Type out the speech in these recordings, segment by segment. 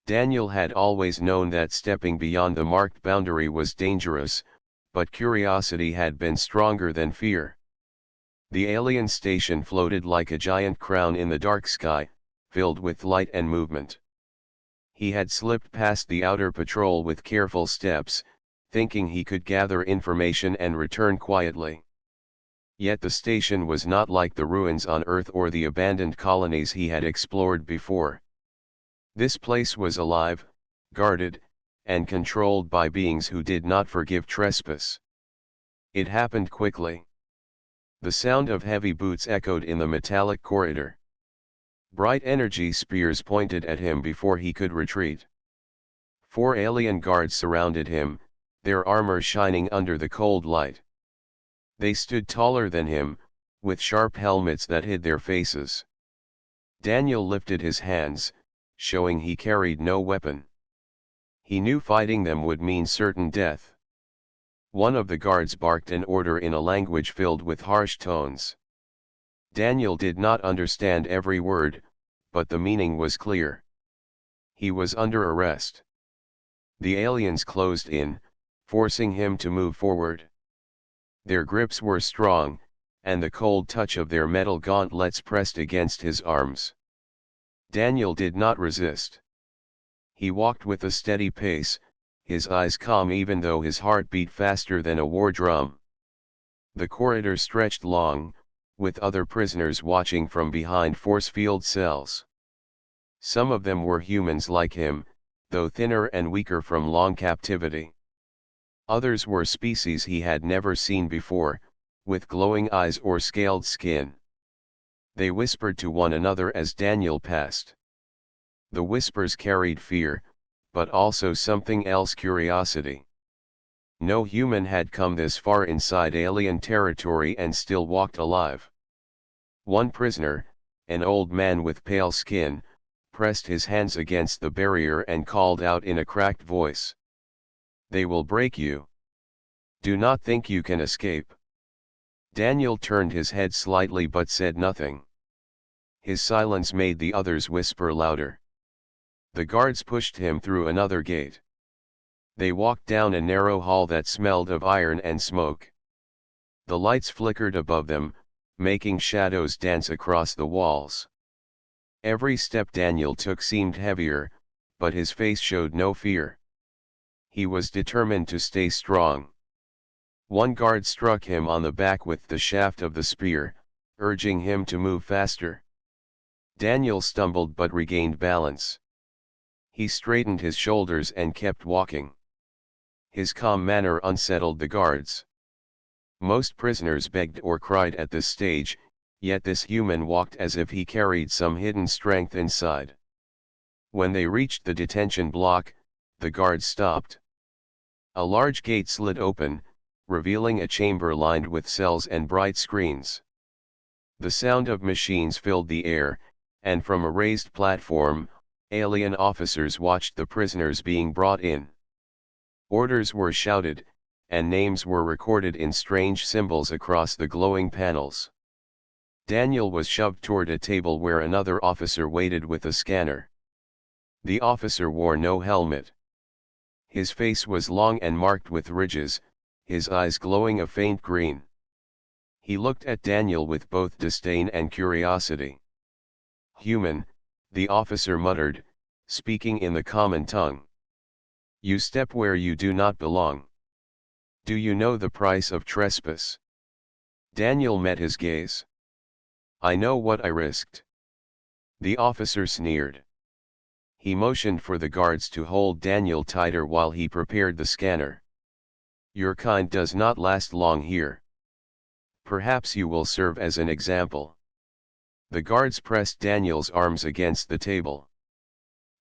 Daniel had always known that stepping beyond the marked boundary was dangerous, but curiosity had been stronger than fear. The alien station floated like a giant crown in the dark sky, filled with light and movement. He had slipped past the outer patrol with careful steps, thinking he could gather information and return quietly. Yet the station was not like the ruins on Earth or the abandoned colonies he had explored before. This place was alive, guarded, and controlled by beings who did not forgive trespass. It happened quickly. The sound of heavy boots echoed in the metallic corridor. Bright energy spears pointed at him before he could retreat. 4 alien guards surrounded him, their armor shining under the cold light. They stood taller than him, with sharp helmets that hid their faces. Daniel lifted his hands, showing he carried no weapon. He knew fighting them would mean certain death. One of the guards barked an order in a language filled with harsh tones. Daniel did not understand every word, but the meaning was clear. He was under arrest. The aliens closed in, forcing him to move forward. Their grips were strong, and the cold touch of their metal gauntlets pressed against his arms. Daniel did not resist. He walked with a steady pace, his eyes calm even though his heart beat faster than a war drum. The corridor stretched long, with other prisoners watching from behind force field cells. Some of them were humans like him, though thinner and weaker from long captivity. Others were species he had never seen before, with glowing eyes or scaled skin. They whispered to one another as Daniel passed. The whispers carried fear, but also something else: curiosity. No human had come this far inside alien territory and still walked alive. One prisoner, an old man with pale skin, pressed his hands against the barrier and called out in a cracked voice. "They will break you. Do not think you can escape." Daniel turned his head slightly but said nothing. His silence made the others whisper louder. The guards pushed him through another gate. They walked down a narrow hall that smelled of iron and smoke. The lights flickered above them, making shadows dance across the walls. Every step Daniel took seemed heavier, but his face showed no fear. He was determined to stay strong. One guard struck him on the back with the shaft of the spear, urging him to move faster. Daniel stumbled but regained balance. He straightened his shoulders and kept walking. His calm manner unsettled the guards. Most prisoners begged or cried at this stage, yet this human walked as if he carried some hidden strength inside. When they reached the detention block, the guards stopped. A large gate slid open, revealing a chamber lined with cells and bright screens. The sound of machines filled the air, and from a raised platform, alien officers watched the prisoners being brought in. Orders were shouted, and names were recorded in strange symbols across the glowing panels. Daniel was shoved toward a table where another officer waited with a scanner. The officer wore no helmet. His face was long and marked with ridges, his eyes glowing a faint green. He looked at Daniel with both disdain and curiosity. "Human," the officer muttered, speaking in the common tongue. "You step where you do not belong. Do you know the price of trespass?" Daniel met his gaze. "I know what I risked." The officer sneered. He motioned for the guards to hold Daniel tighter while he prepared the scanner. "Your kind does not last long here. Perhaps you will serve as an example." The guards pressed Daniel's arms against the table.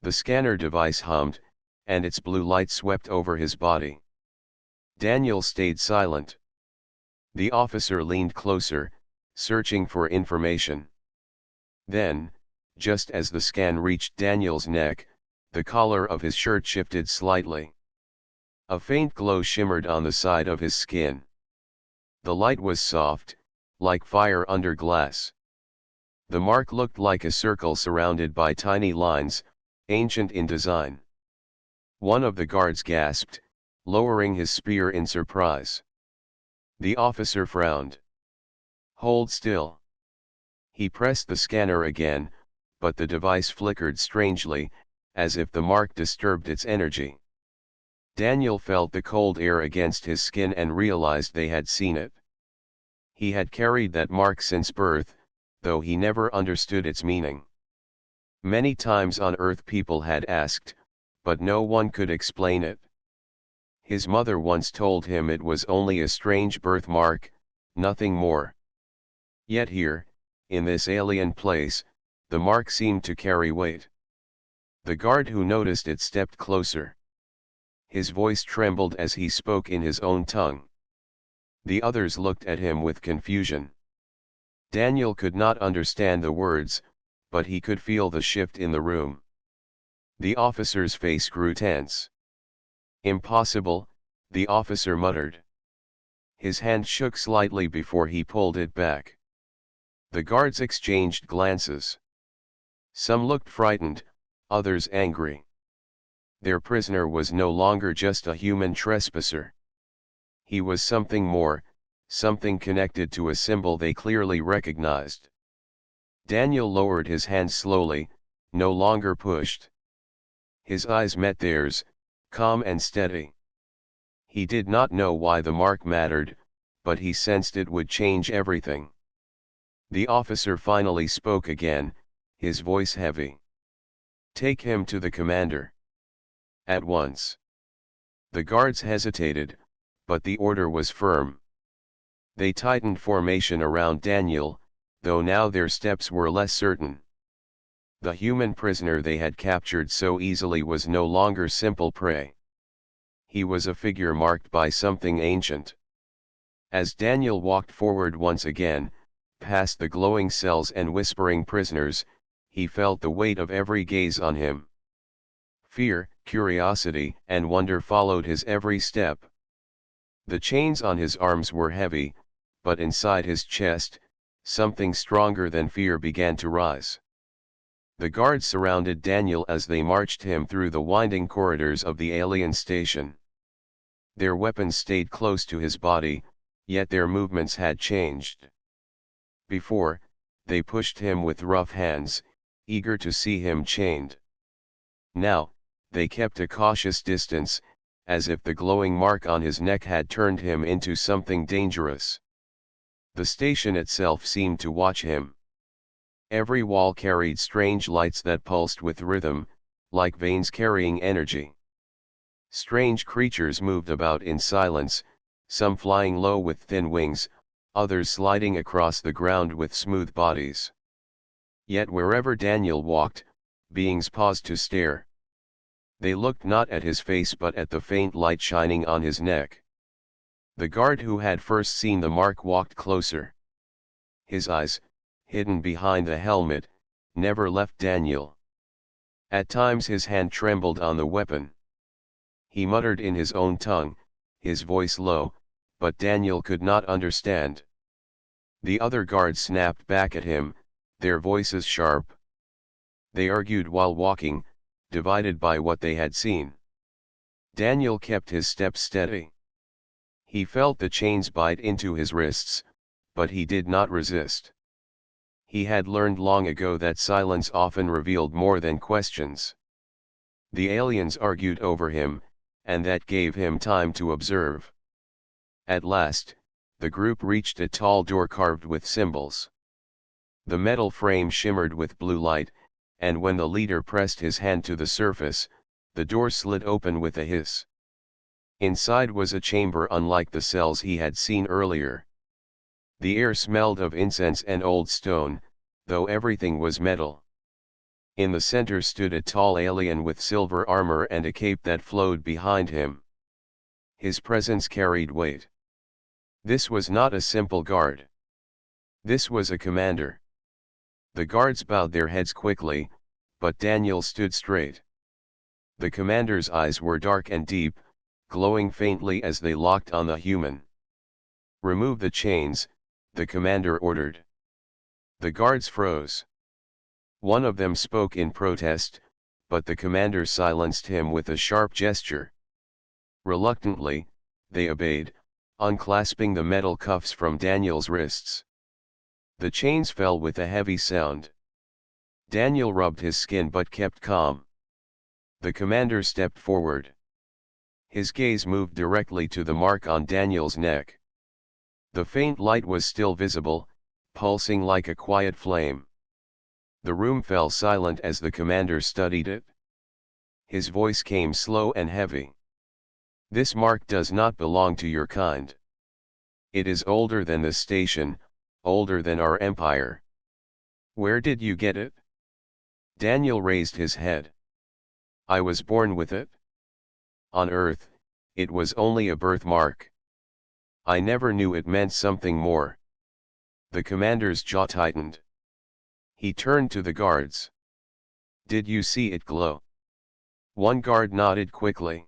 The scanner device hummed, and its blue light swept over his body. Daniel stayed silent. The officer leaned closer, searching for information. Then, just as the scan reached Daniel's neck, the collar of his shirt shifted slightly. A faint glow shimmered on the side of his skin. The light was soft, like fire under glass. The mark looked like a circle surrounded by tiny lines, ancient in design. One of the guards gasped, lowering his spear in surprise. The officer frowned. Hold still. He pressed the scanner again, but the device flickered strangely, as if the mark disturbed its energy. Daniel felt the cold air against his skin and realized they had seen it. He had carried that mark since birth, though he never understood its meaning. Many times on Earth people had asked, but no one could explain it. His mother once told him it was only a strange birthmark, nothing more. Yet here, in this alien place, the mark seemed to carry weight. The guard who noticed it stepped closer. His voice trembled as he spoke in his own tongue. The others looked at him with confusion. Daniel could not understand the words, but he could feel the shift in the room. The officer's face grew tense. Impossible, the officer muttered. His hand shook slightly before he pulled it back. The guards exchanged glances. Some looked frightened, others angry. Their prisoner was no longer just a human trespasser. He was something more, something connected to a symbol they clearly recognized. Daniel lowered his hand slowly, no longer pushed. His eyes met theirs, calm and steady. He did not know why the mark mattered, but he sensed it would change everything. The officer finally spoke again, his voice heavy. Take him to the commander. At once. The guards hesitated, but the order was firm. They tightened formation around Daniel, though now their steps were less certain. The human prisoner they had captured so easily was no longer simple prey. He was a figure marked by something ancient. As Daniel walked forward once again, past the glowing cells and whispering prisoners, he felt the weight of every gaze on him. Fear, curiosity, and wonder followed his every step. The chains on his arms were heavy, but inside his chest, something stronger than fear began to rise. The guards surrounded Daniel as they marched him through the winding corridors of the alien station. Their weapons stayed close to his body, yet their movements had changed. Before, they pushed him with rough hands, eager to see him chained. Now, they kept a cautious distance, as if the glowing mark on his neck had turned him into something dangerous. The station itself seemed to watch him. Every wall carried strange lights that pulsed with rhythm, like veins carrying energy. Strange creatures moved about in silence, some flying low with thin wings, others sliding across the ground with smooth bodies. Yet wherever Daniel walked, beings paused to stare. They looked not at his face but at the faint light shining on his neck. The guard who had first seen the mark walked closer. His eyes, hidden behind the helmet, never left Daniel. At times his hand trembled on the weapon. He muttered in his own tongue, his voice low, but Daniel could not understand. The other guards snapped back at him, their voices sharp. They argued while walking, divided by what they had seen. Daniel kept his steps steady. He felt the chains bite into his wrists, but he did not resist. He had learned long ago that silence often revealed more than questions. The aliens argued over him, and that gave him time to observe. At last, the group reached a tall door carved with symbols. The metal frame shimmered with blue light, and when the leader pressed his hand to the surface, the door slid open with a hiss. Inside was a chamber unlike the cells he had seen earlier. The air smelled of incense and old stone, though everything was metal. In the center stood a tall alien with silver armor and a cape that flowed behind him. His presence carried weight. This was not a simple guard. This was a commander. The guards bowed their heads quickly, but Daniel stood straight. The commander's eyes were dark and deep, glowing faintly as they locked on the human. "Remove the chains," the commander ordered. The guards froze. One of them spoke in protest, but the commander silenced him with a sharp gesture. Reluctantly, they obeyed, unclasping the metal cuffs from Daniel's wrists. The chains fell with a heavy sound. Daniel rubbed his skin but kept calm. The commander stepped forward. His gaze moved directly to the mark on Daniel's neck. The faint light was still visible, pulsing like a quiet flame. The room fell silent as the commander studied it. His voice came slow and heavy. "This mark does not belong to your kind. It is older than the station, older than our empire. Where did you get it?" Daniel raised his head. "I was born with it. On Earth, it was only a birthmark. I never knew it meant something more." The commander's jaw tightened. He turned to the guards. "Did you see it glow?" One guard nodded quickly.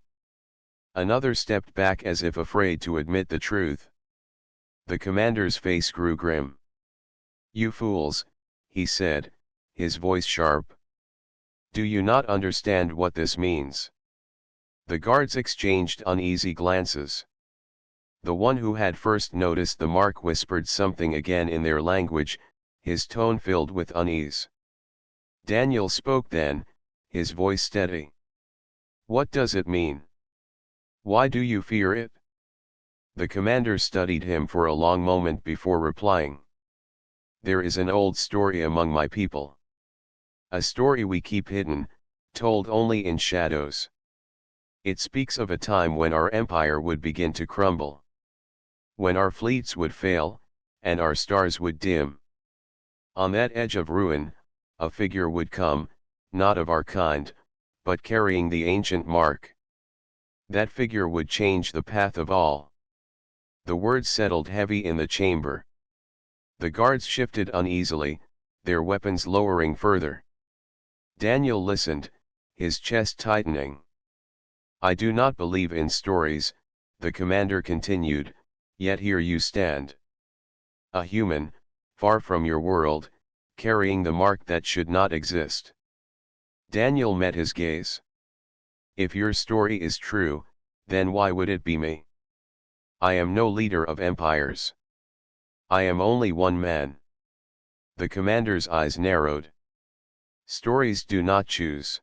Another stepped back as if afraid to admit the truth. The commander's face grew grim. "You fools," he said, his voice sharp. "Do you not understand what this means?" The guards exchanged uneasy glances. The one who had first noticed the mark whispered something again in their language, his tone filled with unease. Daniel spoke then, his voice steady. "What does it mean? Why do you fear it?" The commander studied him for a long moment before replying. "There is an old story among my people. A story we keep hidden, told only in shadows. It speaks of a time when our empire would begin to crumble. When our fleets would fail, and our stars would dim. On that edge of ruin, a figure would come, not of our kind, but carrying the ancient mark. That figure would change the path of all." The words settled heavy in the chamber. The guards shifted uneasily, their weapons lowering further. Daniel listened, his chest tightening. "I do not believe in stories," the commander continued, "yet here you stand. A human, far from your world, carrying the mark that should not exist." Daniel met his gaze. "If your story is true, then why would it be me? I am no leader of empires. I am only one man." The commander's eyes narrowed. "Stories do not choose.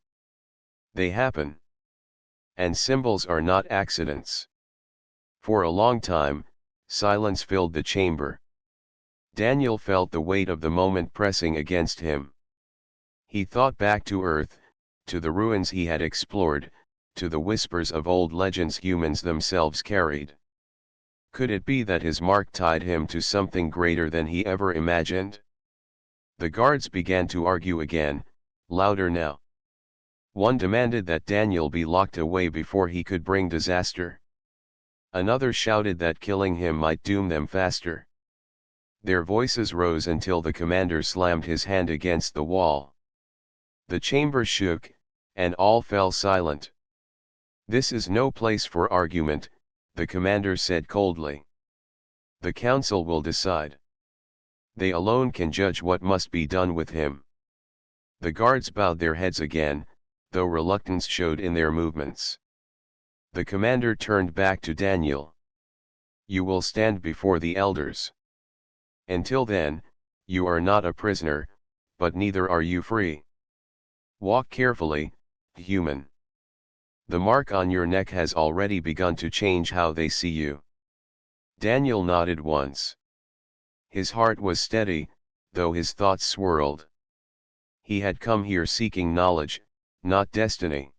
They happen. And symbols are not accidents." For a long time, silence filled the chamber. Daniel felt the weight of the moment pressing against him. He thought back to Earth, to the ruins he had explored, to the whispers of old legends humans themselves carried. Could it be that his mark tied him to something greater than he ever imagined? The guards began to argue again, louder now. One demanded that Daniel be locked away before he could bring disaster. Another shouted that killing him might doom them faster. Their voices rose until the commander slammed his hand against the wall. The chamber shook, and all fell silent. "This is no place for argument," the commander said coldly. "The council will decide. They alone can judge what must be done with him." The guards bowed their heads again, though reluctance showed in their movements. The commander turned back to Daniel. "You will stand before the elders. Until then, you are not a prisoner, but neither are you free. Walk carefully, human. The mark on your neck has already begun to change how they see you." Daniel nodded once. His heart was steady, though his thoughts swirled. He had come here seeking knowledge, not destiny.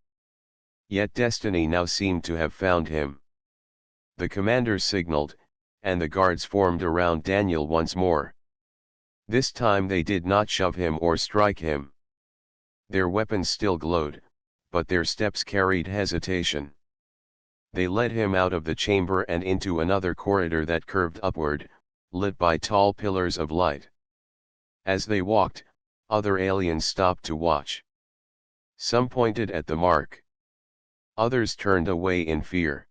Yet destiny now seemed to have found him. The commander signaled, and the guards formed around Daniel once more. This time they did not shove him or strike him. Their weapons still glowed, but their steps carried hesitation. They led him out of the chamber and into another corridor that curved upward, lit by tall pillars of light. As they walked, other aliens stopped to watch. Some pointed at the mark. Others turned away in fear.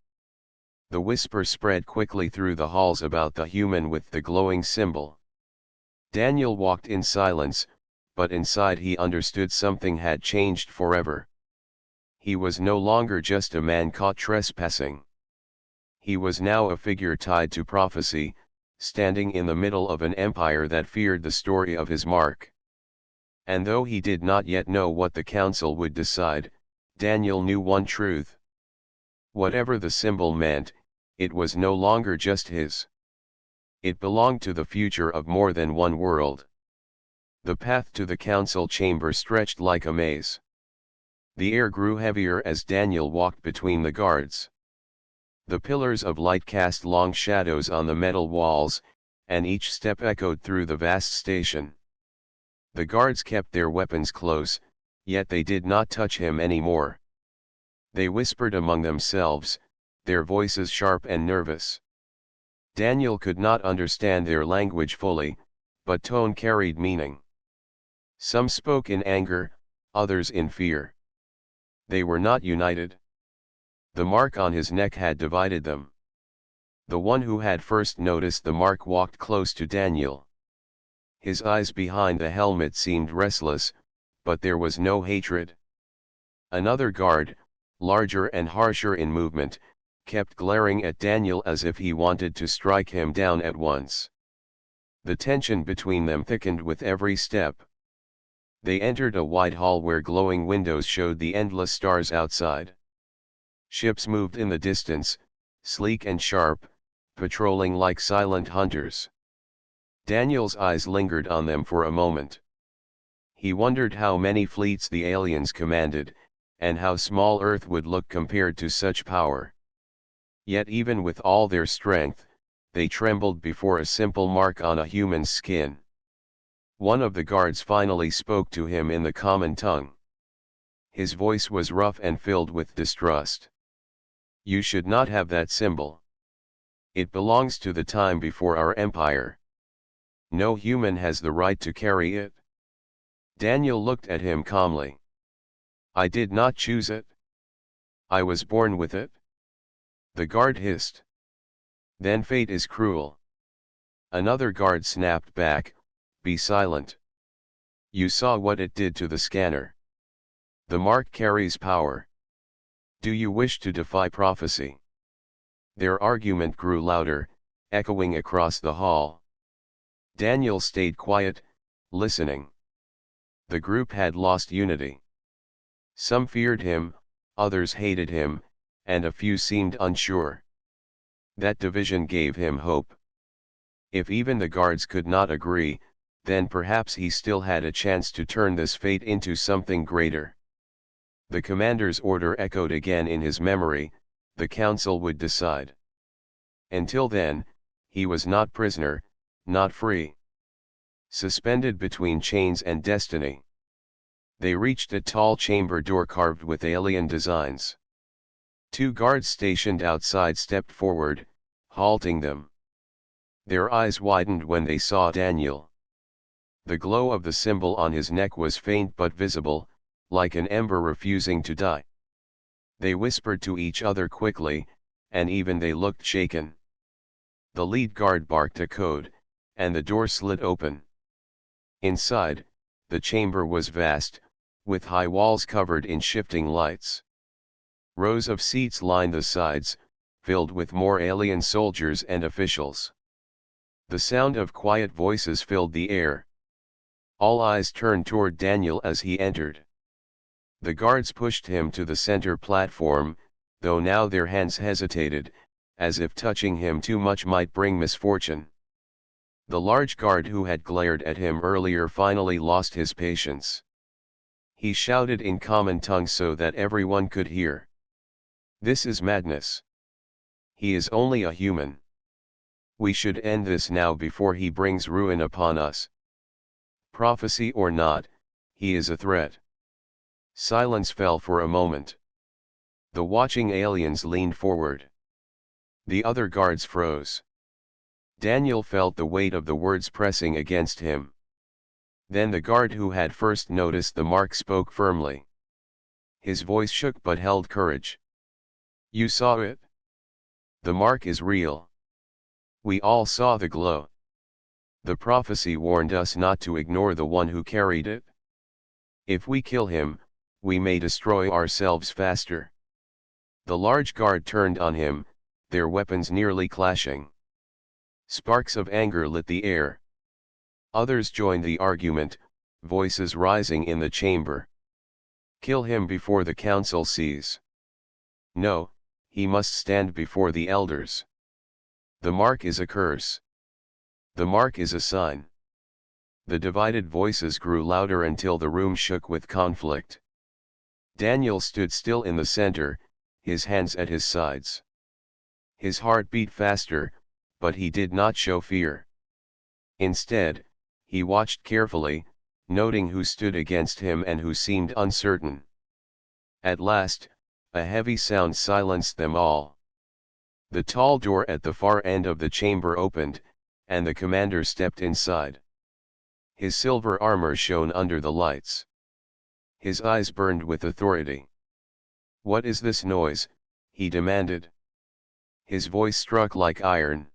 The whisper spread quickly through the halls about the human with the glowing symbol. Daniel walked in silence, but inside he understood something had changed forever. He was no longer just a man caught trespassing. He was now a figure tied to prophecy, standing in the middle of an empire that feared the story of his mark. And though he did not yet know what the council would decide, Daniel knew one truth. Whatever the symbol meant, it was no longer just his. It belonged to the future of more than one world. The path to the council chamber stretched like a maze. The air grew heavier as Daniel walked between the guards. The pillars of light cast long shadows on the metal walls, and each step echoed through the vast station. The guards kept their weapons close, yet they did not touch him anymore. They whispered among themselves, their voices sharp and nervous. Daniel could not understand their language fully, but tone carried meaning. Some spoke in anger, others in fear. They were not united. The mark on his neck had divided them. The one who had first noticed the mark walked close to Daniel. His eyes behind the helmet seemed restless, but there was no hatred. Another guard, larger and harsher in movement, kept glaring at Daniel as if he wanted to strike him down at once. The tension between them thickened with every step. They entered a wide hall where glowing windows showed the endless stars outside. Ships moved in the distance, sleek and sharp, patrolling like silent hunters. Daniel's eyes lingered on them for a moment. He wondered how many fleets the aliens commanded, and how small Earth would look compared to such power. Yet even with all their strength, they trembled before a simple mark on a human's skin. One of the guards finally spoke to him in the common tongue. His voice was rough and filled with distrust. You should not have that symbol. It belongs to the time before our empire. No human has the right to carry it. Daniel looked at him calmly. I did not choose it. I was born with it. The guard hissed. Then fate is cruel. Another guard snapped back, be silent. You saw what it did to the scanner. The mark carries power. Do you wish to defy prophecy? Their argument grew louder, echoing across the hall. Daniel stayed quiet, listening. The group had lost unity. Some feared him, others hated him, and a few seemed unsure. That division gave him hope. If even the guards could not agree, then perhaps he still had a chance to turn this fate into something greater. The commander's order echoed again in his memory, the council would decide. Until then, he was not prisoner, not free. Suspended between chains and destiny. They reached a tall chamber door carved with alien designs. Two guards stationed outside stepped forward, halting them. Their eyes widened when they saw Daniel. The glow of the symbol on his neck was faint but visible, like an ember refusing to die. They whispered to each other quickly, and even they looked shaken. The lead guard barked a code, and the door slid open. Inside, the chamber was vast, with high walls covered in shifting lights. Rows of seats lined the sides, filled with more alien soldiers and officials. The sound of quiet voices filled the air. All eyes turned toward Daniel as he entered. The guards pushed him to the center platform, though now their hands hesitated, as if touching him too much might bring misfortune. The large guard who had glared at him earlier finally lost his patience. He shouted in common tongue so that everyone could hear. This is madness. He is only a human. We should end this now before he brings ruin upon us. Prophecy or not, he is a threat. Silence fell for a moment. The watching aliens leaned forward. The other guards froze. Daniel felt the weight of the words pressing against him. Then the guard who had first noticed the mark spoke firmly. His voice shook but held courage. You saw it? The mark is real. We all saw the glow. The prophecy warned us not to ignore the one who carried it. If we kill him, we may destroy ourselves faster. The large guard turned on him, their weapons nearly clashing. Sparks of anger lit the air. Others joined the argument, voices rising in the chamber. Kill him before the council sees. No, he must stand before the elders. The mark is a curse. The mark is a sign. The divided voices grew louder until the room shook with conflict. Daniel stood still in the center, his hands at his sides. His heart beat faster, but he did not show fear. Instead, he watched carefully, noting who stood against him and who seemed uncertain. At last, a heavy sound silenced them all. The tall door at the far end of the chamber opened, and the commander stepped inside. His silver armor shone under the lights. His eyes burned with authority. "What is this noise?" he demanded. His voice struck like iron.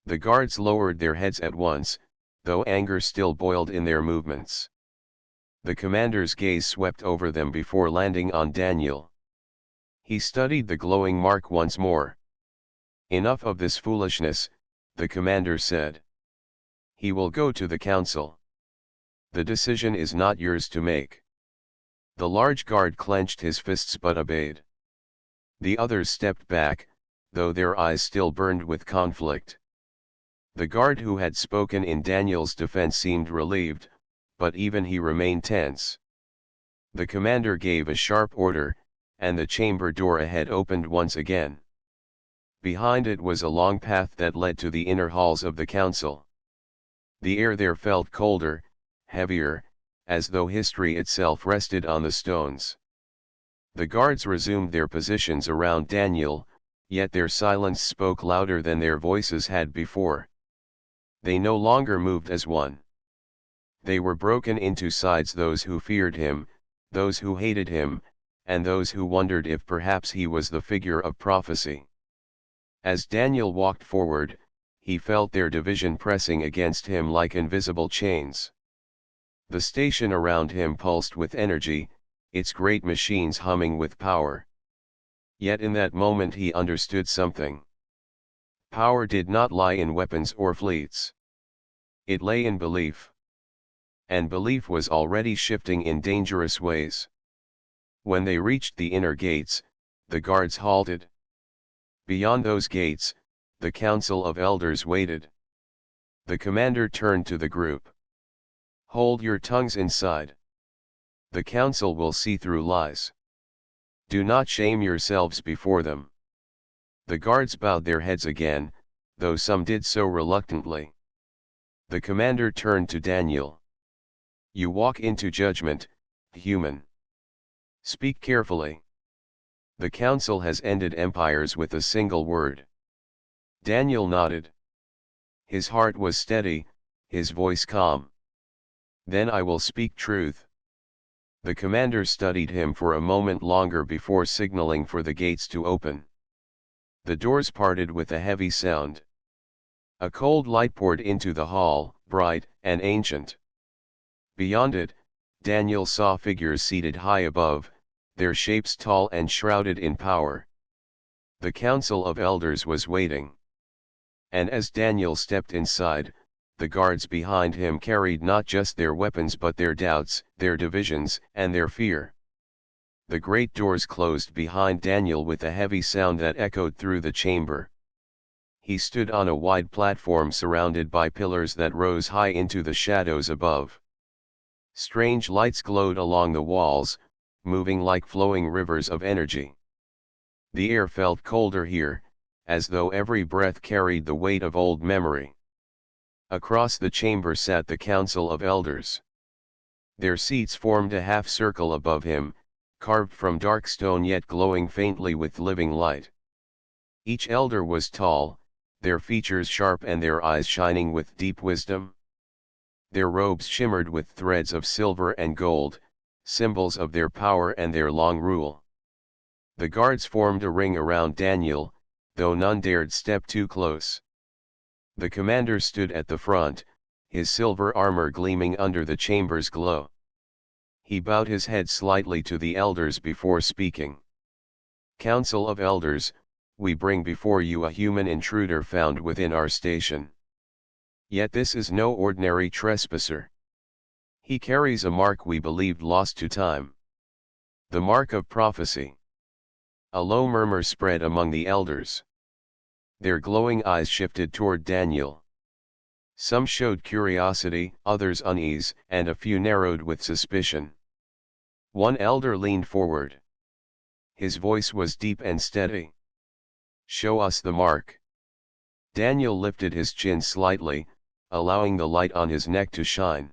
The guards lowered their heads at once, though anger still boiled in their movements. The commander's gaze swept over them before landing on Daniel. He studied the glowing mark once more. "Enough of this foolishness," the commander said. "He will go to the council. The decision is not yours to make." The large guard clenched his fists but obeyed. The others stepped back, though their eyes still burned with conflict. The guard who had spoken in Daniel's defense seemed relieved, but even he remained tense. The commander gave a sharp order, and the chamber door ahead opened once again. Behind it was a long path that led to the inner halls of the council. The air there felt colder, heavier, as though history itself rested on the stones. The guards resumed their positions around Daniel, yet their silence spoke louder than their voices had before. They no longer moved as one. They were broken into sides: those who feared him, those who hated him, and those who wondered if perhaps he was the figure of prophecy. As Daniel walked forward, he felt their division pressing against him like invisible chains. The station around him pulsed with energy, its great machines humming with power. Yet in that moment he understood something. Power did not lie in weapons or fleets. It lay in belief. And belief was already shifting in dangerous ways. When they reached the inner gates, the guards halted. Beyond those gates, the council of elders waited. The commander turned to the group. "Hold your tongues inside. The council will see through lies. Do not shame yourselves before them." The guards bowed their heads again, though some did so reluctantly. The commander turned to Daniel. "You walk into judgment, human. Speak carefully. The council has ended empires with a single word." Daniel nodded. His heart was steady, his voice calm. "Then I will speak truth." The commander studied him for a moment longer before signaling for the gates to open. The doors parted with a heavy sound. A cold light poured into the hall, bright and ancient. Beyond it, Daniel saw figures seated high above, their shapes tall and shrouded in power. The council of elders was waiting. And as Daniel stepped inside, the guards behind him carried not just their weapons but their doubts, their divisions, and their fear. The great doors closed behind Daniel with a heavy sound that echoed through the chamber. He stood on a wide platform surrounded by pillars that rose high into the shadows above. Strange lights glowed along the walls, moving like flowing rivers of energy. The air felt colder here, as though every breath carried the weight of old memory. Across the chamber sat the council of elders. Their seats formed a half circle above him, carved from dark stone yet glowing faintly with living light. Each elder was tall, their features sharp and their eyes shining with deep wisdom. Their robes shimmered with threads of silver and gold, symbols of their power and their long rule. The guards formed a ring around Daniel, though none dared step too close. The commander stood at the front, his silver armor gleaming under the chamber's glow. He bowed his head slightly to the elders before speaking. "Council of Elders, we bring before you a human intruder found within our station. Yet this is no ordinary trespasser. He carries a mark we believed lost to time. The mark of prophecy." A low murmur spread among the elders. Their glowing eyes shifted toward Daniel. Some showed curiosity, others unease, and a few narrowed with suspicion. One elder leaned forward. His voice was deep and steady. "Show us the mark." Daniel lifted his chin slightly, allowing the light on his neck to shine.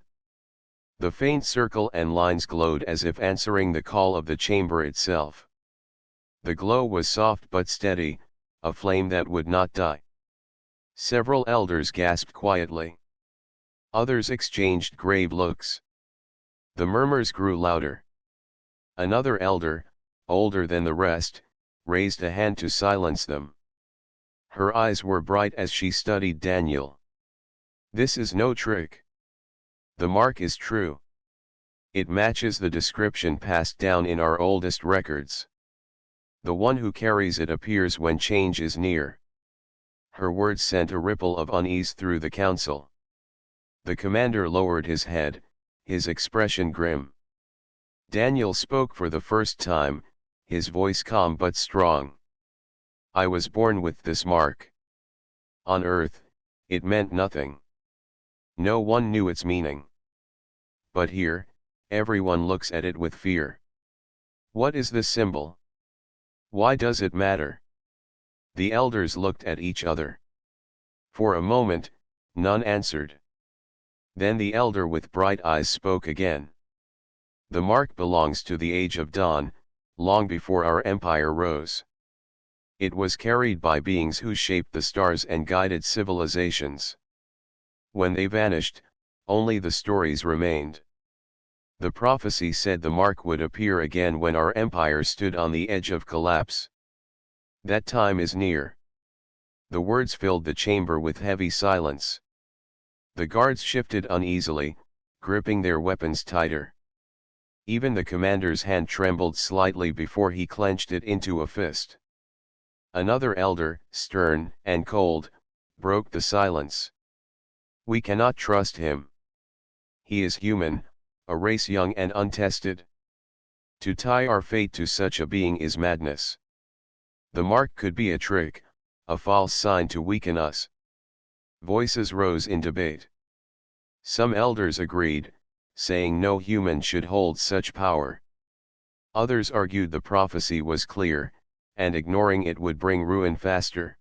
The faint circle and lines glowed as if answering the call of the chamber itself. The glow was soft but steady, a flame that would not die. Several elders gasped quietly. Others exchanged grave looks. The murmurs grew louder. Another elder, older than the rest, raised a hand to silence them. Her eyes were bright as she studied Daniel. "This is no trick. The mark is true. It matches the description passed down in our oldest records. The one who carries it appears when change is near." Her words sent a ripple of unease through the council. The commander lowered his head, his expression grim. Daniel spoke for the first time, his voice calm but strong. "I was born with this mark. On Earth, it meant nothing. No one knew its meaning. But here, everyone looks at it with fear. What is the symbol? Why does it matter?" The elders looked at each other. For a moment, none answered. Then the elder with bright eyes spoke again. "The mark belongs to the Age of Dawn, long before our empire rose. It was carried by beings who shaped the stars and guided civilizations. When they vanished, only the stories remained. The prophecy said the mark would appear again when our empire stood on the edge of collapse. That time is near." The words filled the chamber with heavy silence. The guards shifted uneasily, gripping their weapons tighter. Even the commander's hand trembled slightly before he clenched it into a fist. Another elder, stern and cold, broke the silence. "We cannot trust him. He is human, a race young and untested. To tie our fate to such a being is madness. The mark could be a trick, a false sign to weaken us." Voices rose in debate. Some elders agreed, saying no human should hold such power. Others argued the prophecy was clear, and ignoring it would bring ruin faster.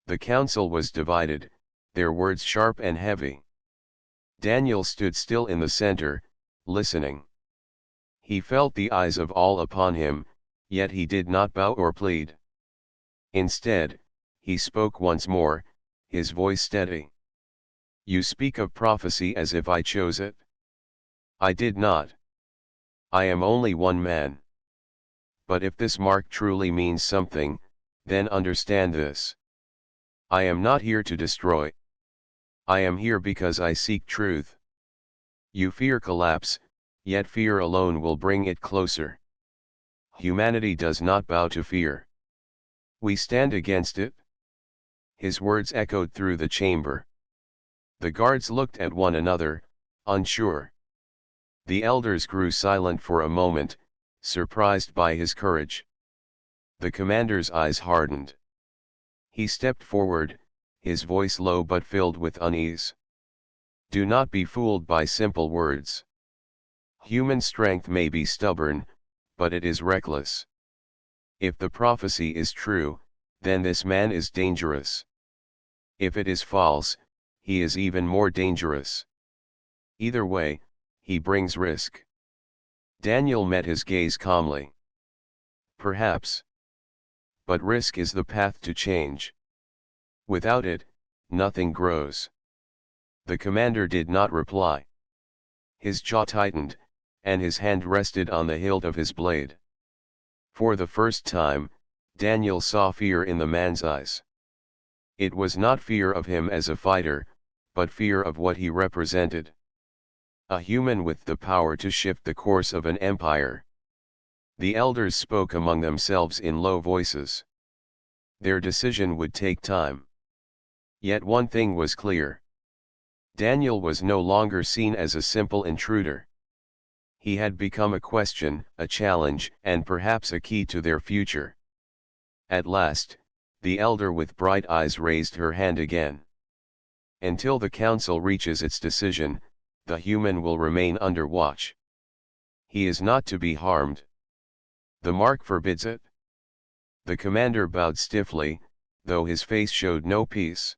The council was divided, their words sharp and heavy. Daniel stood still in the center, listening. He felt the eyes of all upon him, yet he did not bow or plead. Instead, he spoke once more, his voice steady. "You speak of prophecy as if I chose it. I did not. I am only one man. But if this mark truly means something, then understand this. I am not here to destroy. I am here because I seek truth. You fear collapse, yet fear alone will bring it closer. Humanity does not bow to fear. We stand against it." His words echoed through the chamber. The guards looked at one another, unsure. The elders grew silent for a moment, surprised by his courage. The commander's eyes hardened. He stepped forward, his voice low but filled with unease. "Do not be fooled by simple words. Human strength may be stubborn, but it is reckless. If the prophecy is true, then this man is dangerous. If it is false, he is even more dangerous. Either way, he brings risk." Daniel met his gaze calmly. "Perhaps. But risk is the path to change. Without it, nothing grows." The commander did not reply. His jaw tightened, and his hand rested on the hilt of his blade. For the first time, Daniel saw fear in the man's eyes. It was not fear of him as a fighter, but fear of what he represented. a human with the power to shift the course of an empire. The elders spoke among themselves in low voices. Their decision would take time. Yet one thing was clear. Daniel was no longer seen as a simple intruder. He had become a question, a challenge, and perhaps a key to their future. At last, the elder with bright eyes raised her hand again. Until the council reaches its decision, the human will remain under watch. He is not to be harmed. The mark forbids it. The commander bowed stiffly, though his face showed no peace.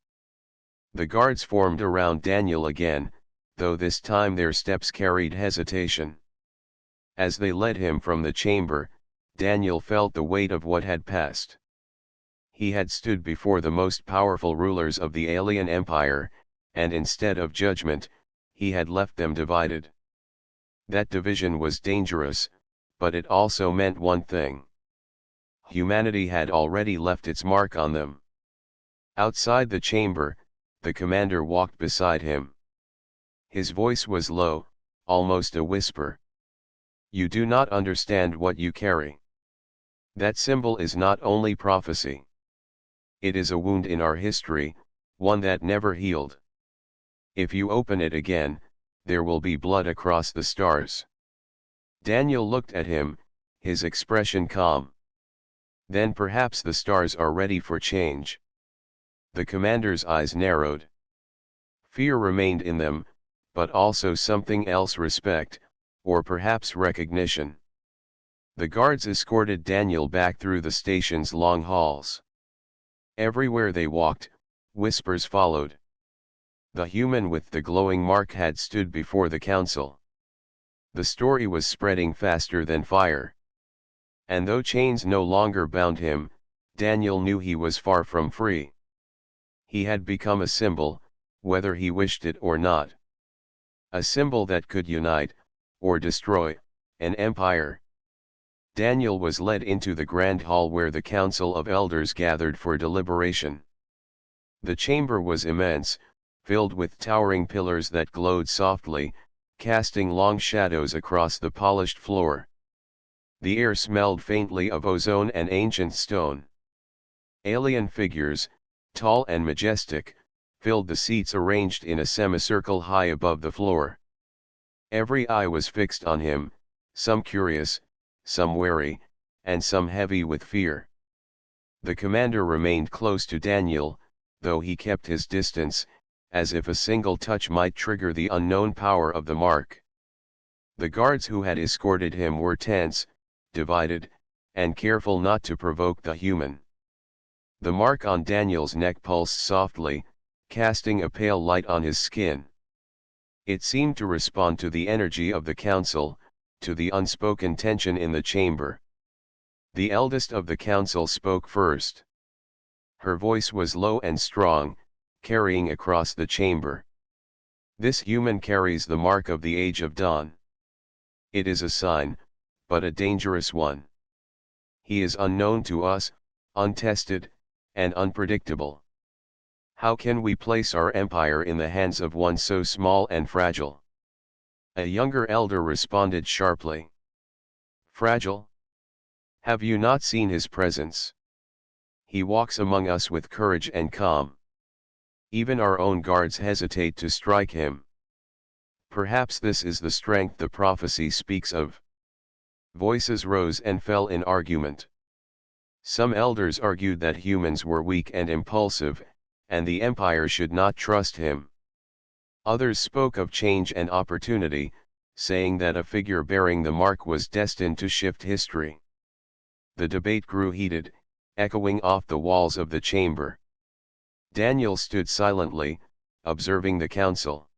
The guards formed around Daniel again, though this time their steps carried hesitation. As they led him from the chamber, Daniel felt the weight of what had passed. He had stood before the most powerful rulers of the alien empire, and instead of judgment, he had left them divided. That division was dangerous, but it also meant one thing. Humanity had already left its mark on them. Outside the chamber, the commander walked beside him. His voice was low, almost a whisper. You do not understand what you carry. That symbol is not only prophecy. It is a wound in our history, one that never healed. If you open it again, there will be blood across the stars. Daniel looked at him, his expression calm. Then perhaps the stars are ready for change. The commander's eyes narrowed. Fear remained in them, but also something else: respect, or perhaps recognition. The guards escorted Daniel back through the station's long halls. Everywhere they walked, whispers followed. The human with the glowing mark had stood before the council. The story was spreading faster than fire. And though chains no longer bound him, Daniel knew he was far from free. He had become a symbol, whether he wished it or not. A symbol that could unite, or destroy, an empire. Daniel was led into the grand hall where the council of elders gathered for deliberation. The chamber was immense, filled with towering pillars that glowed softly, casting long shadows across the polished floor. The air smelled faintly of ozone and ancient stone. Alien figures, tall and majestic, filled the seats arranged in a semicircle high above the floor. Every eye was fixed on him, some curious, some wary, and some heavy with fear. The commander remained close to Daniel, though he kept his distance, as if a single touch might trigger the unknown power of the mark. The guards who had escorted him were tense, divided, and careful not to provoke the human. The mark on Daniel's neck pulsed softly, casting a pale light on his skin. It seemed to respond to the energy of the council, to the unspoken tension in the chamber. The eldest of the council spoke first. Her voice was low and strong, carrying across the chamber. This human carries the mark of the Age of Dawn. It is a sign, but a dangerous one. He is unknown to us, untested, and unpredictable. How can we place our empire in the hands of one so small and fragile? A younger elder responded sharply. Fragile? Have you not seen his presence? He walks among us with courage and calm. Even our own guards hesitate to strike him. Perhaps this is the strength the prophecy speaks of. Voices rose and fell in argument. Some elders argued that humans were weak and impulsive, and the empire should not trust him. Others spoke of change and opportunity, saying that a figure bearing the mark was destined to shift history. The debate grew heated, echoing off the walls of the chamber. Daniel stood silently, observing the council.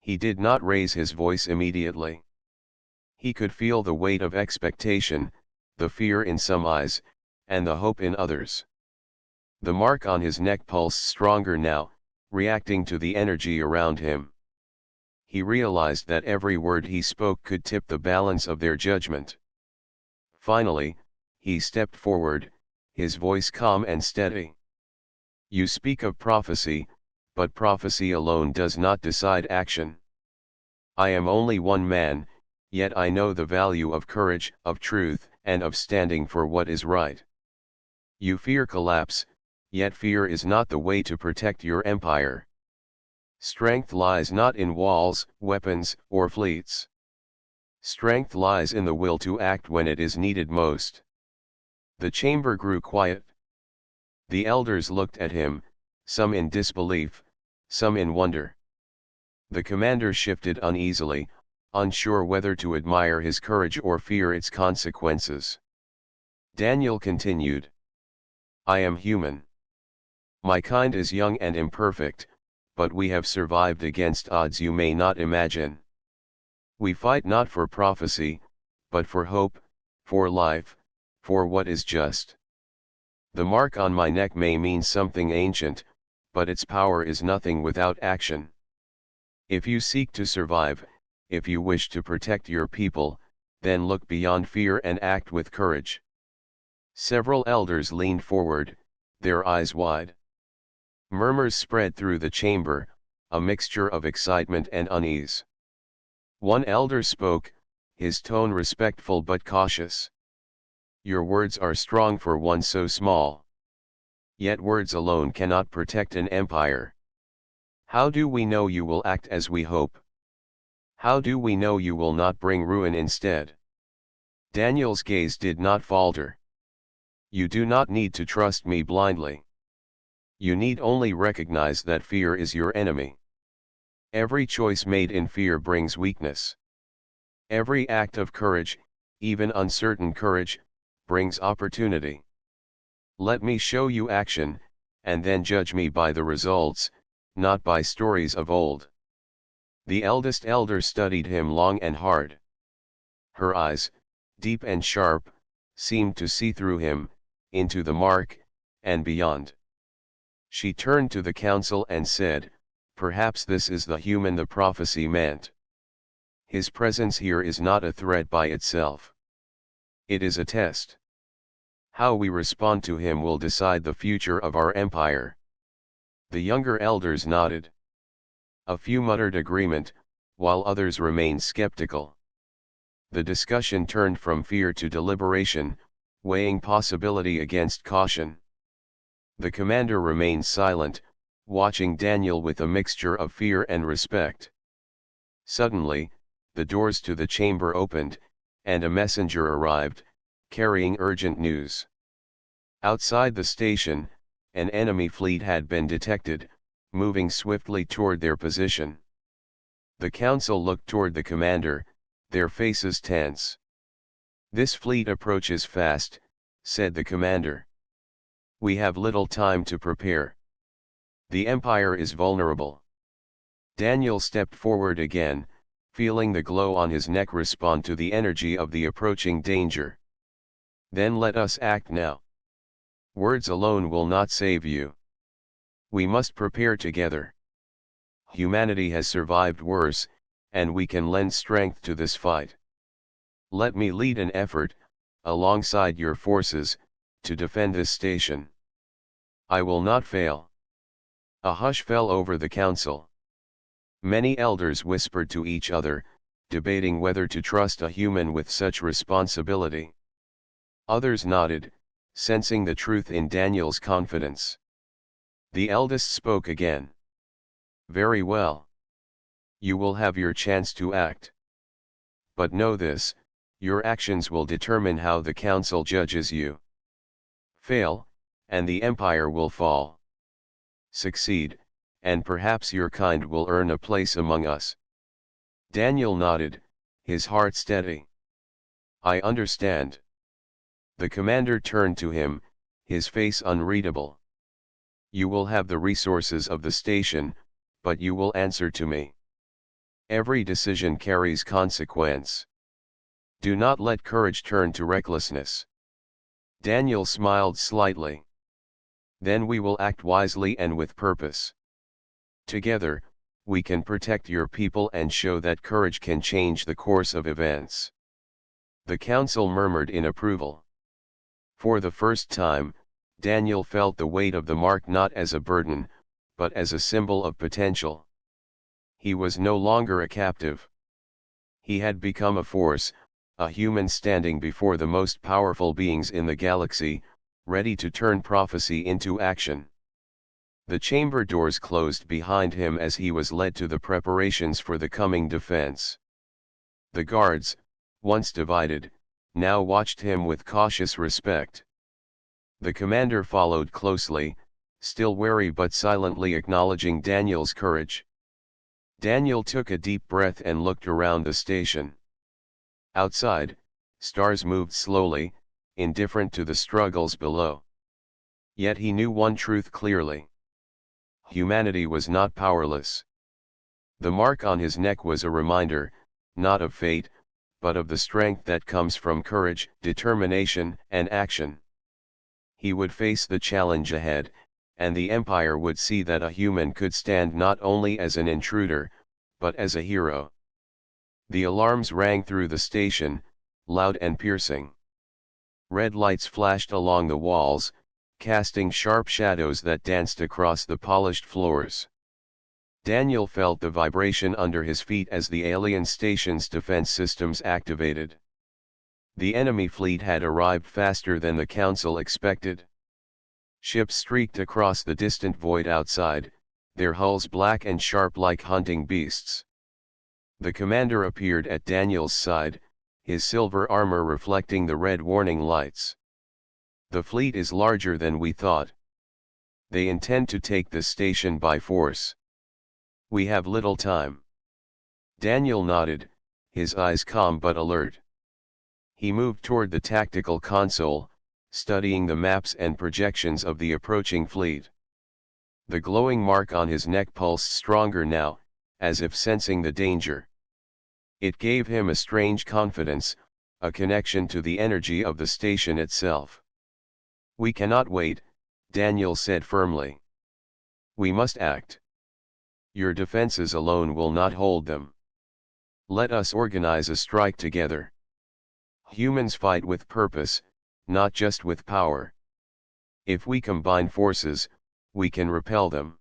He did not raise his voice immediately. He could feel the weight of expectation, the fear in some eyes, and the hope in others. The mark on his neck pulsed stronger now, reacting to the energy around him. He realized that every word he spoke could tip the balance of their judgment. Finally, he stepped forward, his voice calm and steady. You speak of prophecy, but prophecy alone does not decide action. I am only one man, yet I know the value of courage, of truth, and of standing for what is right. You fear collapse, yet fear is not the way to protect your empire. Strength lies not in walls, weapons, or fleets. Strength lies in the will to act when it is needed most. The chamber grew quiet. The elders looked at him, some in disbelief, some in wonder. The commander shifted uneasily, unsure whether to admire his courage or fear its consequences. Daniel continued. I am human. My kind is young and imperfect, but we have survived against odds you may not imagine. We fight not for prophecy, but for hope, for life, for what is just. The mark on my neck may mean something ancient, but its power is nothing without action. If you seek to survive, if you wish to protect your people, then look beyond fear and act with courage. Several elders leaned forward, their eyes wide. Murmurs spread through the chamber, a mixture of excitement and unease. One elder spoke, his tone respectful but cautious. Your words are strong for one so small. Yet words alone cannot protect an empire. How do we know you will act as we hope? How do we know you will not bring ruin instead? Daniel's gaze did not falter. You do not need to trust me blindly. You need only recognize that fear is your enemy. Every choice made in fear brings weakness. Every act of courage, even uncertain courage, brings opportunity. Let me show you action, and then judge me by the results, not by stories of old. The eldest elder studied him long and hard. Her eyes, deep and sharp, seemed to see through him, into the mark, and beyond. She turned to the council and said, perhaps this is the human the prophecy meant. His presence here is not a threat by itself. It is a test. How we respond to him will decide the future of our empire. The younger elders nodded. A few muttered agreement, while others remained skeptical. The discussion turned from fear to deliberation, weighing possibility against caution. The commander remained silent, watching Daniel with a mixture of fear and respect. Suddenly, the doors to the chamber opened, and a messenger arrived, carrying urgent news. Outside the station, an enemy fleet had been detected, moving swiftly toward their position. The council looked toward the commander, their faces tense. This fleet approaches fast, said the commander. We have little time to prepare. The empire is vulnerable. Daniel stepped forward again, feeling the glow on his neck respond to the energy of the approaching danger. Then let us act now. Words alone will not save you. We must prepare together. Humanity has survived worse, and we can lend strength to this fight. Let me lead an effort, alongside your forces, to defend this station. I will not fail. A hush fell over the council. Many elders whispered to each other, debating whether to trust a human with such responsibility. Others nodded, sensing the truth in Daniel's confidence. The eldest spoke again. Very well. You will have your chance to act. But know this, your actions will determine how the council judges you. Fail, and the empire will fall. Succeed, and perhaps your kind will earn a place among us. Daniel nodded, his heart steady. I understand. The commander turned to him, his face unreadable. You will have the resources of the station, but you will answer to me. Every decision carries consequence. Do not let courage turn to recklessness. Daniel smiled slightly. Then we will act wisely and with purpose. Together, we can protect your people and show that courage can change the course of events. The council murmured in approval. For the first time, Daniel felt the weight of the mark not as a burden, but as a symbol of potential. He was no longer a captive. He had become a force, a human standing before the most powerful beings in the galaxy, ready to turn prophecy into action. The chamber doors closed behind him as he was led to the preparations for the coming defense. The guards, once divided, now watched him with cautious respect. The commander followed closely, still wary but silently acknowledging Daniel's courage. Daniel took a deep breath and looked around the station. Outside, stars moved slowly, indifferent to the struggles below. Yet he knew one truth clearly. Humanity was not powerless. The mark on his neck was a reminder, not of fate, but of the strength that comes from courage, determination, and action. He would face the challenge ahead, and the Empire would see that a human could stand not only as an intruder, but as a hero. The alarms rang through the station, loud and piercing. Red lights flashed along the walls, casting sharp shadows that danced across the polished floors. Daniel felt the vibration under his feet as the alien station's defense systems activated. The enemy fleet had arrived faster than the Council expected. Ships streaked across the distant void outside, their hulls black and sharp like hunting beasts. The commander appeared at Daniel's side, his silver armor reflecting the red warning lights. "The fleet is larger than we thought. They intend to take the station by force. We have little time." Daniel nodded, his eyes calm but alert. He moved toward the tactical console, studying the maps and projections of the approaching fleet. The glowing mark on his neck pulsed stronger now, as if sensing the danger. It gave him a strange confidence, a connection to the energy of the station itself. "We cannot wait," Daniel said firmly. "We must act. Your defenses alone will not hold them. Let us organize a strike together. Humans fight with purpose, not just with power. If we combine forces, we can repel them."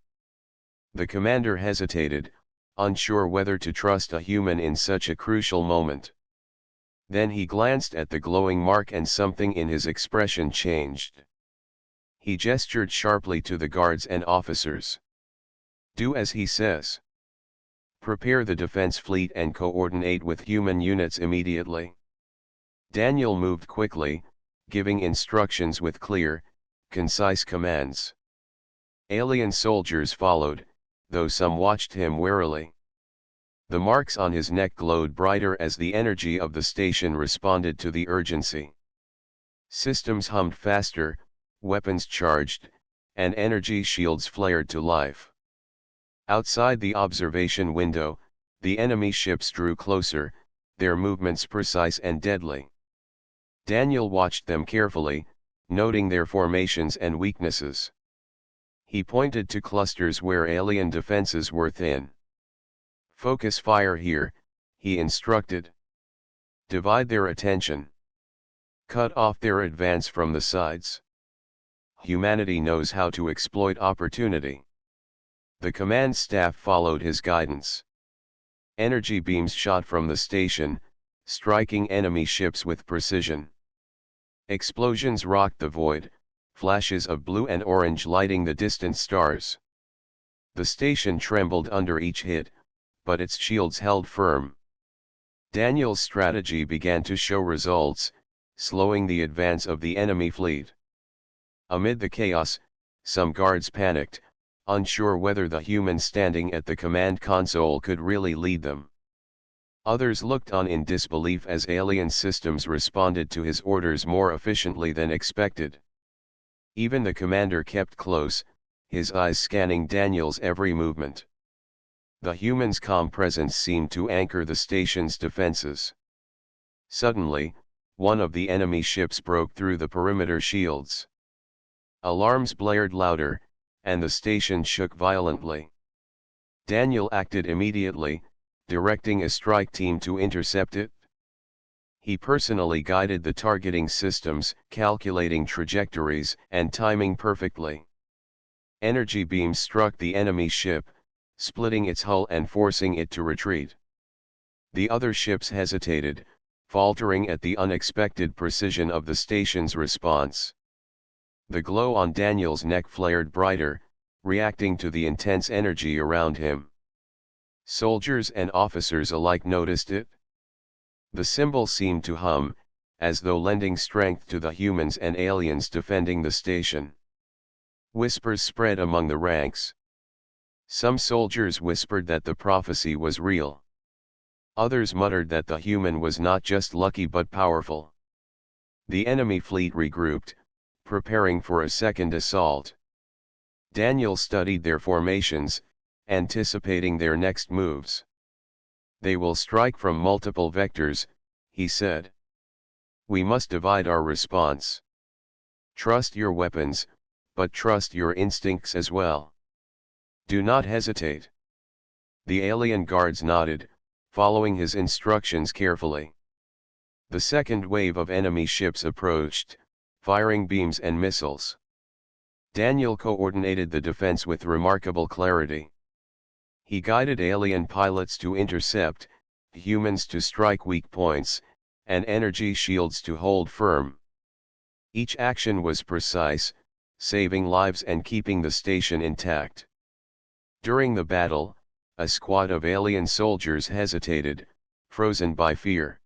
The commander hesitated, unsure whether to trust a human in such a crucial moment. Then he glanced at the glowing mark and something in his expression changed. He gestured sharply to the guards and officers. "Do as he says. Prepare the defense fleet and coordinate with human units immediately." Daniel moved quickly, giving instructions with clear, concise commands. Alien soldiers followed, though some watched him warily. The marks on his neck glowed brighter as the energy of the station responded to the urgency. Systems hummed faster, weapons charged, and energy shields flared to life. Outside the observation window, the enemy ships drew closer, their movements precise and deadly. Daniel watched them carefully, noting their formations and weaknesses. He pointed to clusters where alien defenses were thin. "Focus fire here," he instructed. "Divide their attention. Cut off their advance from the sides. Humanity knows how to exploit opportunity." The command staff followed his guidance. Energy beams shot from the station, striking enemy ships with precision. Explosions rocked the void, flashes of blue and orange lighting the distant stars. The station trembled under each hit, but its shields held firm. Daniel's strategy began to show results, slowing the advance of the enemy fleet. Amid the chaos, some guards panicked, unsure whether the human standing at the command console could really lead them. Others looked on in disbelief as alien systems responded to his orders more efficiently than expected. Even the commander kept close, his eyes scanning Daniel's every movement. The human's calm presence seemed to anchor the station's defenses. Suddenly, one of the enemy ships broke through the perimeter shields. Alarms blared louder, and the station shook violently. Daniel acted immediately, directing a strike team to intercept it. He personally guided the targeting systems, calculating trajectories and timing perfectly. Energy beams struck the enemy ship, splitting its hull and forcing it to retreat. The other ships hesitated, faltering at the unexpected precision of the station's response. The glow on Daniel's neck flared brighter, reacting to the intense energy around him. Soldiers and officers alike noticed it. The symbol seemed to hum, as though lending strength to the humans and aliens defending the station. Whispers spread among the ranks. Some soldiers whispered that the prophecy was real. Others muttered that the human was not just lucky but powerful. The enemy fleet regrouped, preparing for a second assault. Daniel studied their formations, anticipating their next moves. "They will strike from multiple vectors," he said. "We must divide our response. Trust your weapons, but trust your instincts as well. Do not hesitate." The alien guards nodded, following his instructions carefully. The second wave of enemy ships approached, firing beams and missiles. Daniel coordinated the defense with remarkable clarity. He guided alien pilots to intercept, humans to strike weak points, and energy shields to hold firm. Each action was precise, saving lives and keeping the station intact. During the battle, a squad of alien soldiers hesitated, frozen by fear.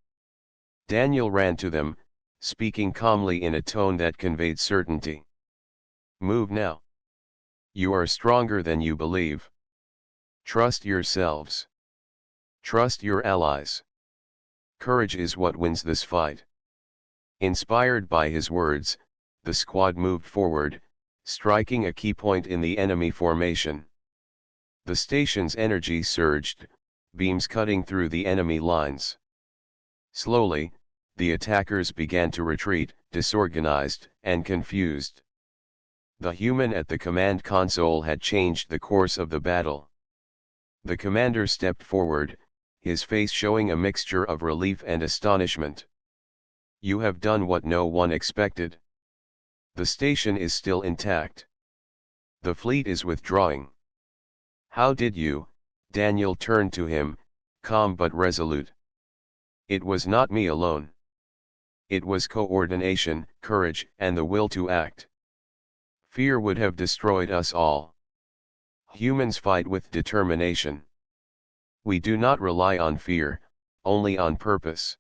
Daniel ran to them, speaking calmly in a tone that conveyed certainty. "Move now. You are stronger than you believe. Trust yourselves. Trust your allies. Courage is what wins this fight." Inspired by his words, the squad moved forward, striking a key point in the enemy formation. The station's energy surged, beams cutting through the enemy lines. Slowly, the attackers began to retreat, disorganized and confused. The human at the command console had changed the course of the battle. The commander stepped forward, his face showing a mixture of relief and astonishment. "You have done what no one expected. The station is still intact. The fleet is withdrawing." "How did you?" Daniel turned to him, calm but resolute. "It was not me alone. It was coordination, courage, and the will to act. Fear would have destroyed us all. Humans fight with determination. We do not rely on fear, only on purpose."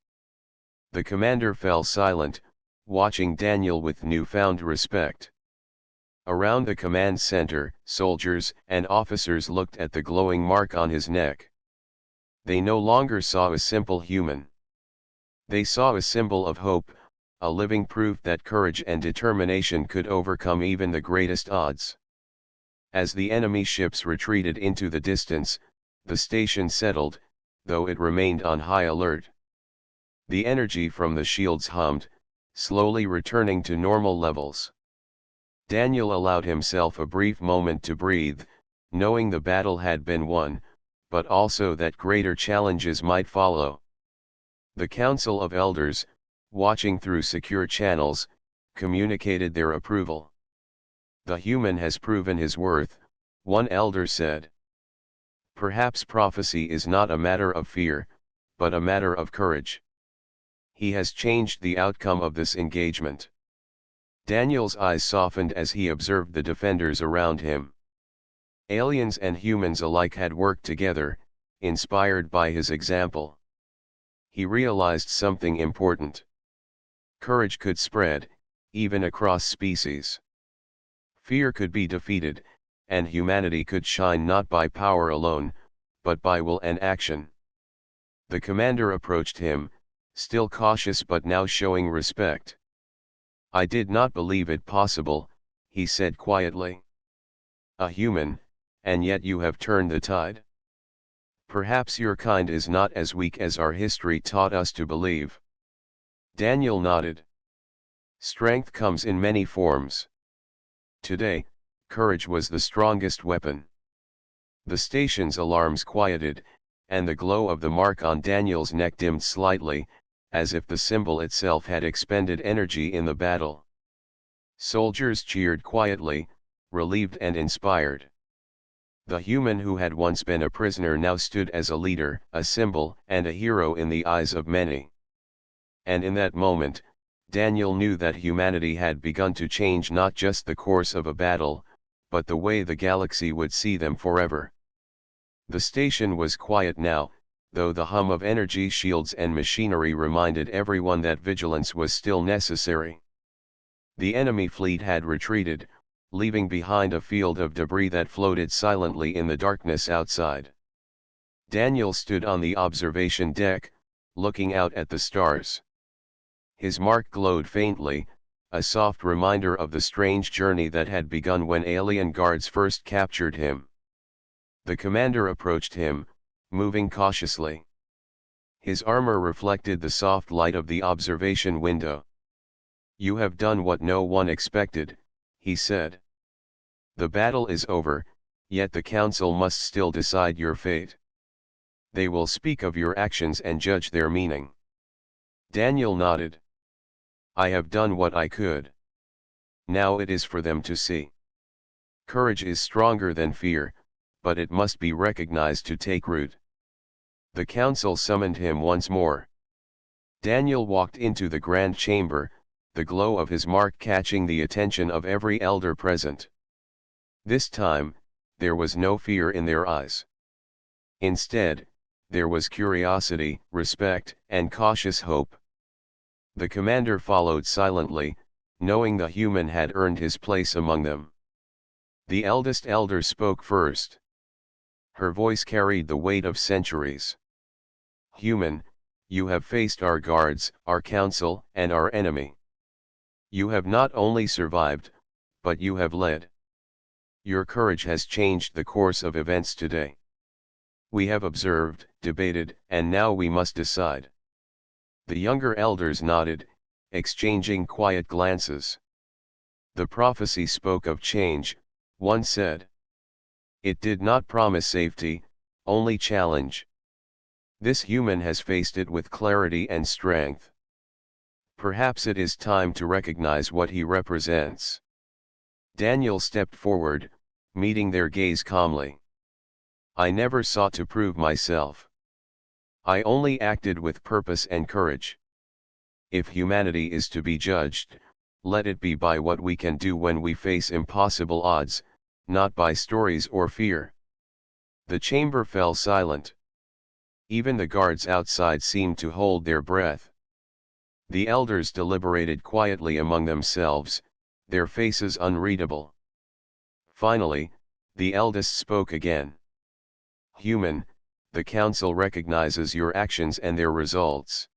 The commander fell silent, watching Daniel with newfound respect. Around the command center, soldiers and officers looked at the glowing mark on his neck. They no longer saw a simple human. They saw a symbol of hope, a living proof that courage and determination could overcome even the greatest odds. As the enemy ships retreated into the distance, the station settled, though it remained on high alert. The energy from the shields hummed, slowly returning to normal levels. Daniel allowed himself a brief moment to breathe, knowing the battle had been won, but also that greater challenges might follow. The Council of Elders, watching through secure channels, communicated their approval. "The human has proven his worth," one elder said. "Perhaps prophecy is not a matter of fear, but a matter of courage. He has changed the outcome of this engagement." Daniel's eyes softened as he observed the defenders around him. Aliens and humans alike had worked together, inspired by his example. He realized something important. Courage could spread, even across species. Fear could be defeated, and humanity could shine not by power alone, but by will and action. The commander approached him, still cautious but now showing respect. "I did not believe it possible," he said quietly. "A human, and yet you have turned the tide. Perhaps your kind is not as weak as our history taught us to believe." Daniel nodded. "Strength comes in many forms. Today, courage was the strongest weapon." The station's alarms quieted, and the glow of the mark on Daniel's neck dimmed slightly, as if the symbol itself had expended energy in the battle. Soldiers cheered quietly, relieved and inspired. The human who had once been a prisoner now stood as a leader, a symbol, and a hero in the eyes of many. And in that moment, Daniel knew that humanity had begun to change not just the course of a battle, but the way the galaxy would see them forever. The station was quiet now, though the hum of energy shields and machinery reminded everyone that vigilance was still necessary. The enemy fleet had retreated, leaving behind a field of debris that floated silently in the darkness outside. Daniel stood on the observation deck, looking out at the stars. His mark glowed faintly, a soft reminder of the strange journey that had begun when alien guards first captured him. The commander approached him, moving cautiously. His armor reflected the soft light of the observation window. "You have done what no one expected," he said. "The battle is over, yet the council must still decide your fate. They will speak of your actions and judge their meaning." Daniel nodded. "I have done what I could. Now it is for them to see. Courage is stronger than fear, but it must be recognized to take root." The council summoned him once more. Daniel walked into the grand chamber, the glow of his mark catching the attention of every elder present. This time, there was no fear in their eyes. Instead, there was curiosity, respect, and cautious hope. The commander followed silently, knowing the human had earned his place among them. The eldest elder spoke first. Her voice carried the weight of centuries. "Human, you have faced our guards, our council, and our enemy. You have not only survived, but you have led. Your courage has changed the course of events today. We have observed, debated, and now we must decide." The younger elders nodded, exchanging quiet glances. "The prophecy spoke of change," one said. "It did not promise safety, only challenge. This human has faced it with clarity and strength. Perhaps it is time to recognize what he represents." Daniel stepped forward, meeting their gaze calmly. "I never sought to prove myself. I only acted with purpose and courage. If humanity is to be judged, let it be by what we can do when we face impossible odds, not by stories or fear." The chamber fell silent. Even the guards outside seemed to hold their breath. The elders deliberated quietly among themselves, their faces unreadable. Finally, the eldest spoke again. "Human, the council recognizes your actions and their results.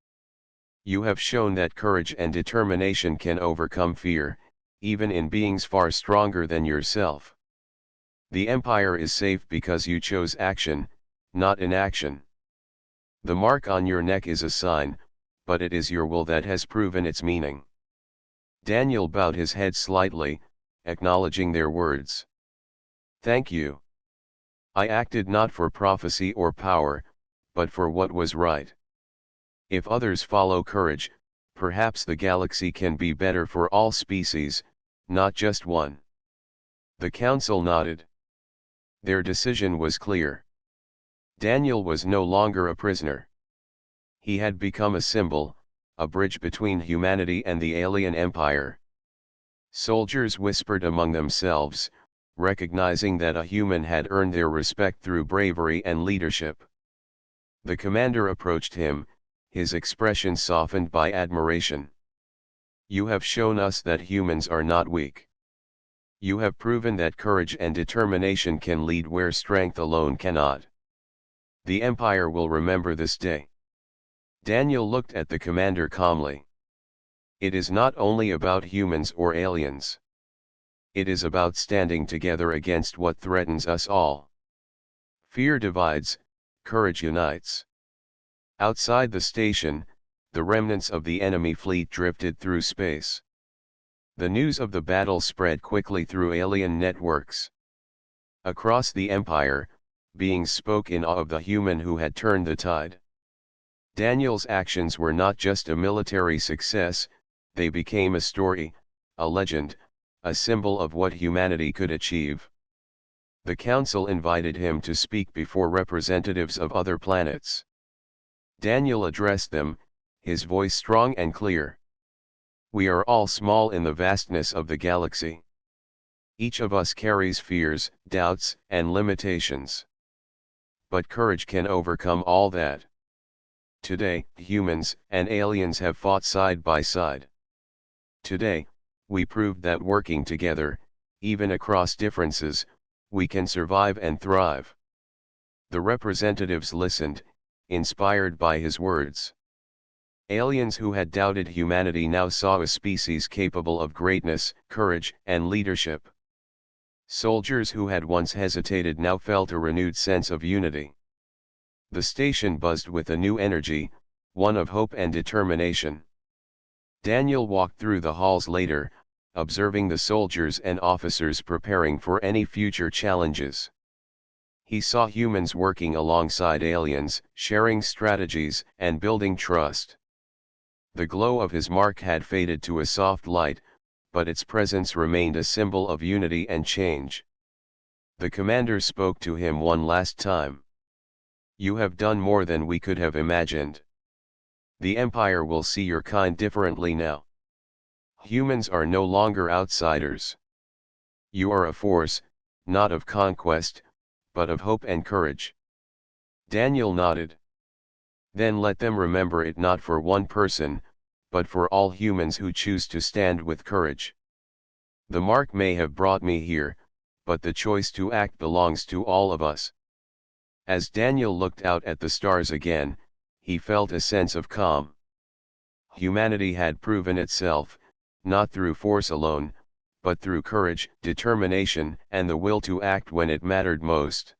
You have shown that courage and determination can overcome fear, even in beings far stronger than yourself. The empire is safe because you chose action, not inaction. The mark on your neck is a sign, but it is your will that has proven its meaning." Daniel bowed his head slightly, acknowledging their words. "Thank you. I acted not for prophecy or power, but for what was right. If others follow courage, perhaps the galaxy can be better for all species, not just one." The council nodded. Their decision was clear. Daniel was no longer a prisoner. He had become a symbol, a bridge between humanity and the alien empire. Soldiers whispered among themselves, recognizing that a human had earned their respect through bravery and leadership. The commander approached him, his expression softened by admiration. "You have shown us that humans are not weak. You have proven that courage and determination can lead where strength alone cannot. The Empire will remember this day." Daniel looked at the commander calmly. "It is not only about humans or aliens. It is about standing together against what threatens us all. Fear divides, courage unites." Outside the station, the remnants of the enemy fleet drifted through space. The news of the battle spread quickly through alien networks. Across the Empire, beings spoke in awe of the human who had turned the tide. Daniel's actions were not just a military success, they became a story, a legend, a symbol of what humanity could achieve. The council invited him to speak before representatives of other planets. Daniel addressed them, his voice strong and clear. We are all small in the vastness of the galaxy. Each of us carries fears, doubts, and limitations. But courage can overcome all that. Today, humans and aliens have fought side by side. Today, we proved that working together, even across differences, we can survive and thrive. The representatives listened, inspired by his words. Aliens who had doubted humanity now saw a species capable of greatness, courage, and leadership. Soldiers who had once hesitated now felt a renewed sense of unity. The station buzzed with a new energy, one of hope and determination. Daniel walked through the halls later, observing the soldiers and officers preparing for any future challenges. He saw humans working alongside aliens, sharing strategies, and building trust. The glow of his mark had faded to a soft light, but its presence remained a symbol of unity and change. The commander spoke to him one last time. You have done more than we could have imagined. The Empire will see your kind differently now. Humans are no longer outsiders. You are a force, not of conquest, but of hope and courage. Daniel nodded. Then let them remember it not for one person, but for all humans who choose to stand with courage. The mark may have brought me here, but the choice to act belongs to all of us. As Daniel looked out at the stars again, he felt a sense of calm. Humanity had proven itself, not through force alone, but through courage, determination, and the will to act when it mattered most.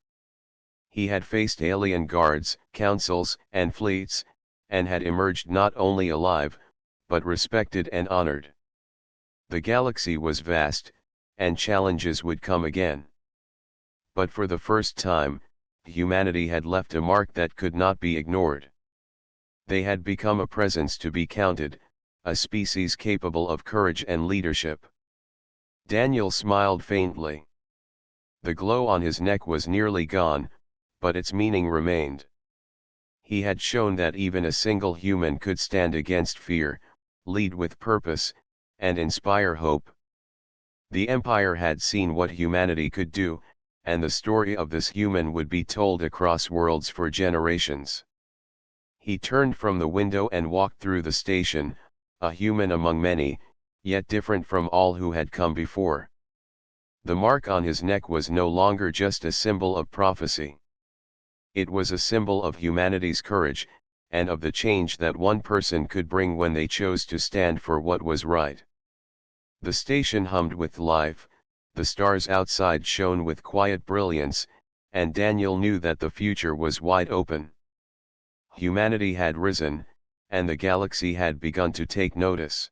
He had faced alien guards, councils, and fleets, and had emerged not only alive, but respected and honored. The galaxy was vast, and challenges would come again. But for the first time, humanity had left a mark that could not be ignored. They had become a presence to be counted, a species capable of courage and leadership. Daniel smiled faintly. The glow on his neck was nearly gone, but its meaning remained. He had shown that even a single human could stand against fear, lead with purpose, and inspire hope. The Empire had seen what humanity could do, and the story of this human would be told across worlds for generations. He turned from the window and walked through the station, a human among many, yet different from all who had come before. The mark on his neck was no longer just a symbol of prophecy. It was a symbol of humanity's courage, and of the change that one person could bring when they chose to stand for what was right. The station hummed with life, the stars outside shone with quiet brilliance, and Daniel knew that the future was wide open. Humanity had risen, and the galaxy had begun to take notice.